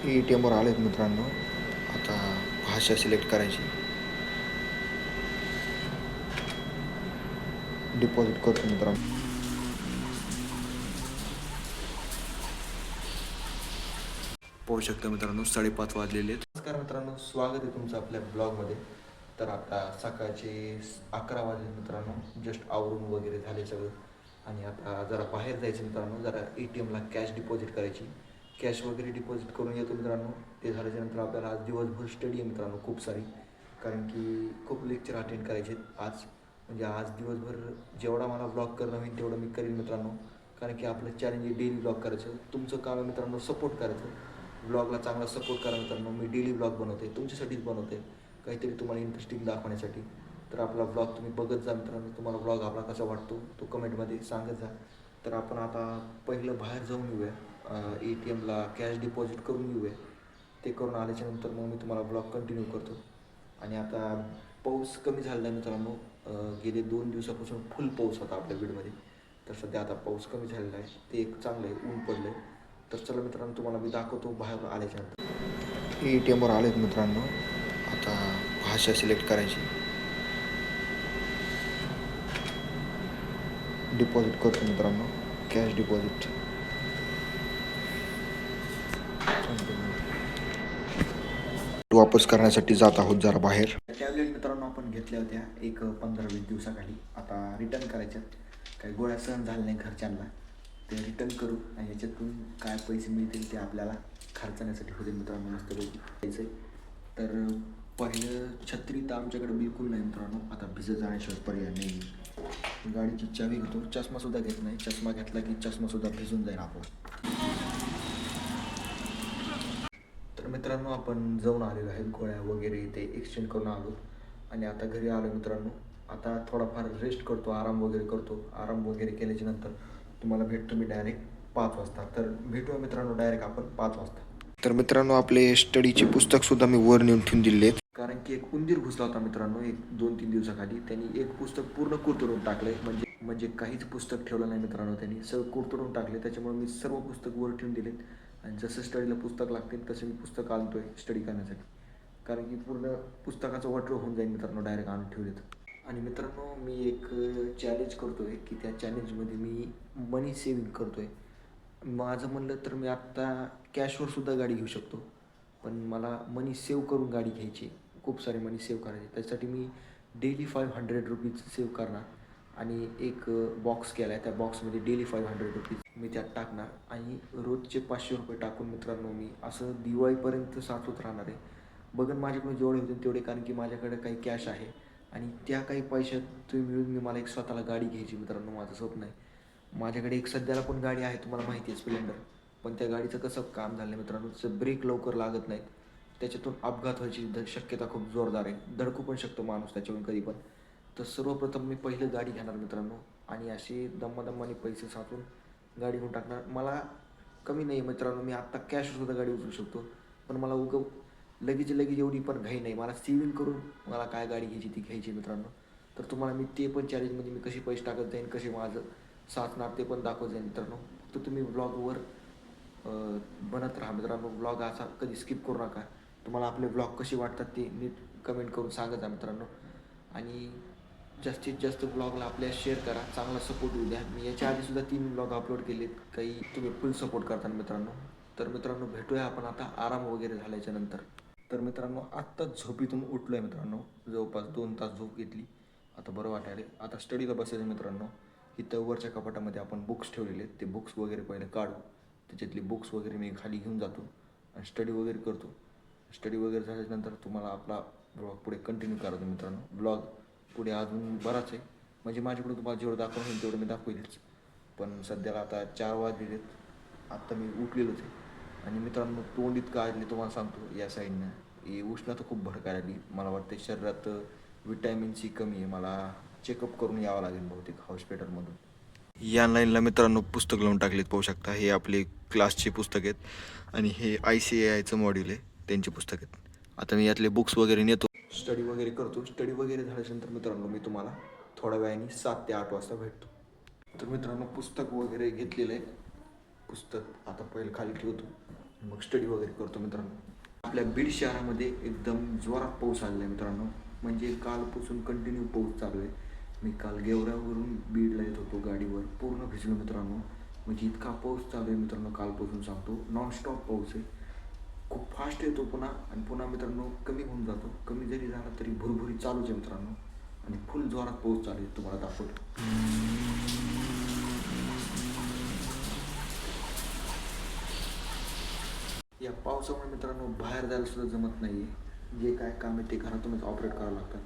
ATMवर आलेत मित्रांनो. आता भाषा सिलेक्ट करायची. डिपॉझिट करतो मित्रांनो. पाहू शकता मित्रांनो 5:30 वाजलेले आहेत. नमस्कार मित्रांनो, स्वागत आहे तुमचं आपल्या ब्लॉगमध्ये. तर आता सकाळचे 11 वाजले मित्रांनो. जस्ट आवरून वगैरे झाले सगळं. आणि आता जरा बाहेर जायचं मित्रांनो. जरा ATMला कॅश डिपॉझिट करायची. कॅश वगैरे डिपॉझिट करून येतो मित्रांनो. ते झाल्याच्यानंतर आपल्याला आज दिवसभर स्टडी आहे मित्रांनो खूप सारी. कारण की खूप लेक्चर अटेंड करायचे आज. म्हणजे आज दिवसभर जेवढा मला ब्लॉग करणं होईल तेवढं मी करेन मित्रांनो. कारण की आपलं चॅलेंज आहे डेली ब्लॉग करायचं. तुमचं काम आहे मित्रांनो सपोर्ट करायचं. ब्लॉगला चांगला सपोर्ट करा मित्रांनो. मी डेली ब्लॉग बनवते, तुमच्यासाठीच बनवते, काहीतरी तुम्हाला इंटरेस्टिंग दाखवण्यासाठी. तर आपला ब्लॉग तुम्ही बघत जा मित्रांनो. तुम्हाला ब्लॉग आपला कसा वाटतो तो कमेंटमध्ये सांगत जा. तर आपण आता पहिलं बाहेर जाऊन येऊया. ATMला कॅश डिपॉझिट करून येऊया. ते करून आल्याच्यानंतर मग मी तुम्हाला ब्लॉग कंटिन्यू करतो. आणि आता पाऊस कमी झाला आहे मित्रांनो. गेले 2 दिवसापासून फुल पाऊस होता आपल्या बीडमध्ये. तर सध्या आता पाऊस कमी झालेला आहे, ते एक चांगलं आहे, ऊन पडलं आहे. तर चला मित्रांनो, तुम्हाला मी दाखवतो बाहेर आल्याच्यानंतर. ATMवर आलेत मित्रांनो. आता भाषा सिलेक्ट करायची. डिपॉझिट करतो मित्रांनो. कॅश डिपॉझिट वापस करण्यासाठी जात आहोत जरा बाहेर. टॅबलेट मित्रांनो आपण घेतल्या होत्या एक 15-20 दिवसाखाली. आता रिटर्न करायच्यात. काही गोळ्या सहन झाल्या नाही घरच्यांना, ते रिटर्न करू. आणि याच्यातून काय पैसे मिळतील ते आपल्याला खर्चण्यासाठी होते मित्रांनो. मस्तपैकी द्यायचं आहे. तर पहिलं छत्री तर आमच्याकडे बिलकुल नाही मित्रांनो. आता भिजत जाण्याशिवाय पर्याय नाही. गाडीची चावी घेतो. चष्मासुद्धा घेत नाही. चष्मा घेतला की चष्मासुद्धा भिजून जाईल आपला. तर मित्रांनो, आपण जाऊन आलेलो आहे. गोळ्या वगैरे ते एक्सचेंज करून आलो. आणि आता घरी आलो मित्रांनो. आता थोडाफार रेस्ट करतो, आराम वगैरे करतो. आराम वगैरे केल्याच्यानंतर तुम्हाला भेटतो मी डायरेक्ट 5 वाजता. तर भेटूया मित्रांनो डायरेक्ट आपण 5 वाजता. तर मित्रांनो, आपले स्टडीचे पुस्तकसुद्धा मी वर नेऊन ठेवून दिले आहेत. कारण की एक उंदीर घुसला होता मित्रांनो एक 2-3 दिवसाखाली. त्यांनी एक पुस्तक पूर्ण कुरतडून टाकलं आहे. म्हणजे काहीच पुस्तक ठेवलं नाही मित्रांनो. त्यांनी सगळं कुरतडून टाकले. त्याच्यामुळे मी सर्व पुस्तक वर ठेवून दिलेत. आणि जसं स्टडीला पुस्तक लागतील तसे मी पुस्तक आणतो आहे स्टडी करण्यासाठी. कारण की पूर्ण पुस्तकाचं वाटलं होऊन जाईल मित्रांनो डायरेक्ट आणून ठेवलेत. आणि मित्रांनो, मी एक चॅलेंज करतो आहे की त्या चॅलेंजमध्ये मी मनी सेविंग करतो आहे. माझं म्हणलं तर मी आत्ता कॅशवरसुद्धा गाडी घेऊ शकतो. पण मला मनी सेव्ह करून गाडी घ्यायची. खूप सारी मनी सेव्ह करायची. त्यासाठी मी डेली ₹500 सेव्ह करणार. आणि एक बॉक्स केला आहे. त्या बॉक्समध्ये डेली ₹500 मी त्यात टाकणार. आणि रोजचे ₹500 टाकून मित्रांनो मी असं दिवाळीपर्यंत साचवत राहणार आहे. बघन माझ्याकडून जेवढे होतील तेवढे. कारण की माझ्याकडे काही कॅश आहे. आणि त्या काही पैशात मिळून मी मला एक स्वतःला गाडी घ्यायची मित्रांनो. माझं स्वप्न आहे. माझ्याकडे एक सध्याला पण गाडी आहे, तुम्हाला माहिती आहे, स्प्लेंडर. पण त्या गाडीचं कसं काम झालं आहे मित्रांनो, त्याचं ब्रेक लवकर लागत नाहीत. त्याच्यातून अपघात व्हायची शक्यता खूप जोरदार आहे. धडकू पण शकतो माणूस त्याच्यावरून कधी पण. तर सर्वप्रथम मी पहिलं गाडी घेणार मित्रांनो. आणि असे दम्मादम्माने पैसे साचून गाडी घेऊन टाकणार. मला कमी नाही मित्रांनो, मी आत्ता कॅशसुद्धा गाडी उचलू शकतो. पण मला लगेच एवढी पण घाई नाही. मला सेविंग करून मला काय गाडी घ्यायची ती घ्यायची मित्रांनो. तर तुम्हाला मी ते पण चॅलेंजमध्ये मी कसे पैसे टाकत जाईन, कसे माझं साचणार ते पण दाखवत जाईन मित्रांनो. फक्त तुम्ही ब्लॉगवर बनत राहा मित्रांनो. ब्लॉग असा कधी स्किप करू नका. तुम्हाला आपले ब्लॉग कसे वाटतात ते नीट कमेंट करून सांगत जा मित्रांनो. आणि जास्तीत जास्त ब्लॉगला आपल्या शेअर करा. चांगला सपोर्ट येऊ द्या. मी याच्या आधीसुद्धा 3 ब्लॉग अपलोड केलेत. काही तुम्ही फुल सपोर्ट करता मित्रांनो. तर मित्रांनो, भेटूया आपण आता आराम वगैरे झाल्याच्यानंतर. तर मित्रांनो, आत्ताच झोपेतून उठलो आहे मित्रांनो. जवळपास 2 तास झोप घेतली. आता बरं वाटायला. आता स्टडीला बसायचं मित्रांनो. इथं वरच्या कपाटामध्ये आपण बुक्स ठेवलेले आहेत. ते बुक्स वगैरे पहिले काढू. त्याच्यातली बुक्स वगैरे मी खाली घेऊन जातो आणि स्टडी वगैरे करतो. स्टडी वगैरे झाल्यानंतर तुम्हाला आपला ब्लॉग पुढे कंटिन्यू करायचं मित्रांनो. ब्लॉग पुढे अजून बराच आहे. म्हणजे माझ्याकडून तुम्हाला जेवढं दाखवून होईल तेवढं मी दाखवेलच. पण सध्याला आता 4 वाजलेले आहेत. आत्ता मी उठलेलोच आहे. आणि मित्रांनो, तोंड इतकं आजले तुम्हाला सांगतो या साईडनं. ही उष्णता खूप भडकायला लागली. मला वाटतं शरीरात विटॅमिन सी कमी आहे. मला चेकअप करून यावं लागेल बहुतेक हॉस्पिटलमधून. या लाईनला मित्रांनो पुस्तक लावून टाकलेत, पाहू शकता. हे आपले क्लासची पुस्तक आहेत. आणि हे ICAIचं मॉड्यूल आहे, त्यांची पुस्तक आहेत. आता मी यातले बुक्स वगैरे नेतो, स्टडी वगैरे करतो. स्टडी वगैरे झाल्यानंतर मित्रांनो मी तुम्हाला थोड्या वेळाने 7 ते 8 वाजता भेटतो. तर मित्रांनो, पुस्तक वगैरे घेतलेलं आहे. पुस्तक आता पहिलं खाली ठेवतो मग स्टडी वगैरे करतो मित्रांनो. आपल्या बीड शहरामध्ये एकदम जोरात पाऊस आलेला आहे मित्रांनो. म्हणजे कालपासून कंटिन्यू पाऊस चालू आहे. मी काल गेवरावरून बीडला येत होतो गाडीवर, पूर्ण भिजलो मित्रांनो. म्हणजे इतका पाऊस चालू आहे मित्रांनो, कालपासून सांगतो. नॉनस्टॉप पाऊस आहे. खूप फास्ट येतो पुन्हा आणि पुन्हा मित्रांनो कमी होऊन जातो. कमी जरी झाला तरी भुरभुरी चालूच आहे मित्रांनो. आणि फुल जोरात पाऊस चालू आहे, तुम्हाला दाखवतो. या पावसामुळे मित्रांनो बाहेर जायला सुद्धा जमत नाही आहे. जे काय काम आहे ते घरातूनच ऑपरेट करावं लागतं.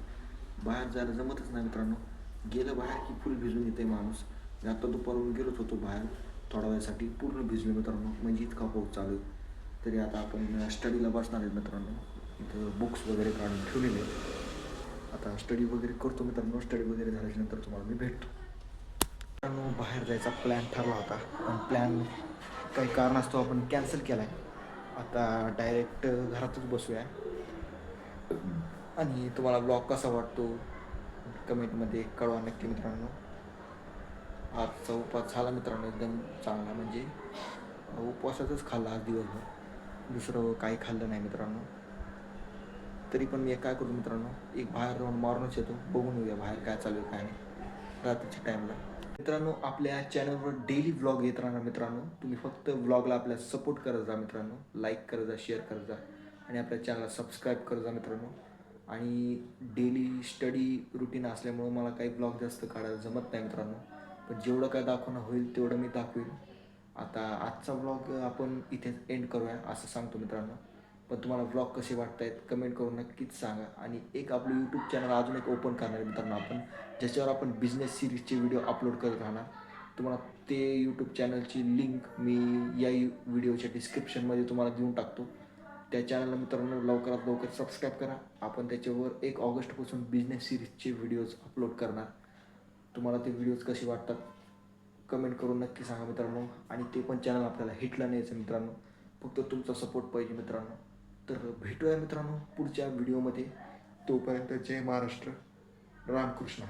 बाहेर जायला जमतच नाही मित्रांनो. गेलं बाहेर की फुल भिजून येते माणूस. मी आता दुपारून गेलोच होतो बाहेर थोड्या वेळासाठी, पूर्ण भिजलो मित्रांनो. म्हणजे इतका पाऊस चालू आहे. तरी आता आपण स्टडीला बसणार आहेत मित्रांनो. इथं बुक्स वगैरे काढून ठेवलेले आहेत. आता स्टडी वगैरे करतो मित्रांनो. स्टडी वगैरे झाल्याच्यानंतर तुम्हाला मी भेटतो. मित्रांनो बाहेर जायचा प्लॅन ठरला होता, पण प्लॅन काही कारणास्तव आपण कॅन्सल केला आहे. आता डायरेक्ट घरातच बसूया. आणि तुम्हाला ब्लॉग कसा वाटतो कमेंटमध्ये कळवा नक्की मित्रांनो. आजचा उपवास झाला मित्रांनो एकदम चांगला. म्हणजे उपवासातच खाल्ला आज दिवसभर, दुसरं काही खाल्लं नाही मित्रांनो. तरी पण मी काय करतो मित्रांनो, एक बाहेर राऊंड मारूनच येतो. बघून येऊया बाहेर काय चालू आहे काय नाही रात्रीच्या टाईमला. मित्रांनो आपल्या चॅनलवर डेली व्लॉग येत राहणार मित्रांनो. तुम्ही फक्त व्लॉगला आपल्या सपोर्ट करत जा मित्रांनो. लाईक करत जा, शेअर करत जा आणि आपल्या चॅनलला सबस्क्राईब करत जा मित्रांनो. आणि डेली स्टडी रुटीन असल्यामुळं मला काही ब्लॉग जास्त काढायला जमत नाही मित्रांनो. पण जेवढं काय दाखवणं होईल तेवढं मी दाखवेल. आता आजचा ब्लॉग आपण इथेच एंड करूया असं सांगतो मित्रांनो. पण तुम्हाला ब्लॉग कसे वाटत आहेत कमेंट करून नक्कीच सांगा. आणि एक आपलं यूट्यूब चॅनल अजून एक ओपन करणार आहे मित्रांनो आपण, ज्याच्यावर आपण बिझनेस सिरीजचे व्हिडिओ अपलोड करत राहणार. तुम्हाला ते यूट्यूब चॅनलची लिंक मी या व्हिडिओच्या डिस्क्रिप्शनमध्ये तुम्हाला देऊन टाकतो. त्या चॅनलला मित्रांनो लवकरात लवकर सबस्क्राईब करा. आपण त्याच्यावर 1 ऑगस्टपासून बिझनेस सिरीजचे व्हिडिओज अपलोड करणार. तुम्हाला ते व्हिडिओज कसे वाटतात कमेंट करून नक्की सांगा मित्रांनो. आणि ते पण चॅनल आपल्याला हिटला न्यायचं मित्रांनो. फक्त तुमचा सपोर्ट पाहिजे मित्रांनो. तर भेटूया मित्रांनो पुढच्या व्हिडिओमध्ये. तोपर्यंत जय महाराष्ट्र, रामकृष्ण.